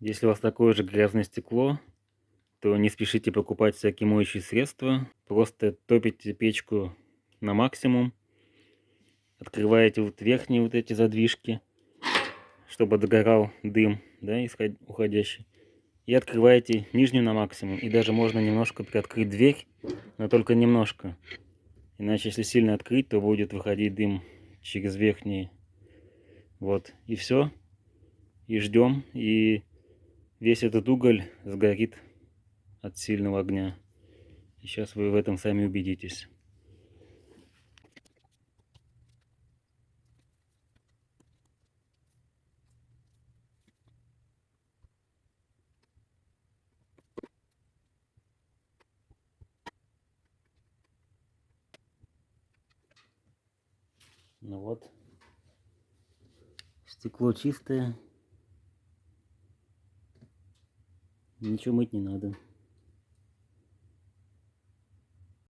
Если у вас такое же грязное стекло, то не спешите покупать всякие моющие средства. Просто топите печку на максимум, открываете вот верхние вот эти задвижки, чтобы догорал дым, да, уходящий. И открываете нижнюю на максимум. И даже можно немножко приоткрыть дверь, но только немножко. Иначе, если сильно открыть, то будет выходить дым через верхние. Вот, и все. И ждем. И весь этот уголь сгорит от сильного огня. И сейчас вы в этом сами убедитесь. Ну вот, стекло чистое, ничего мыть не надо.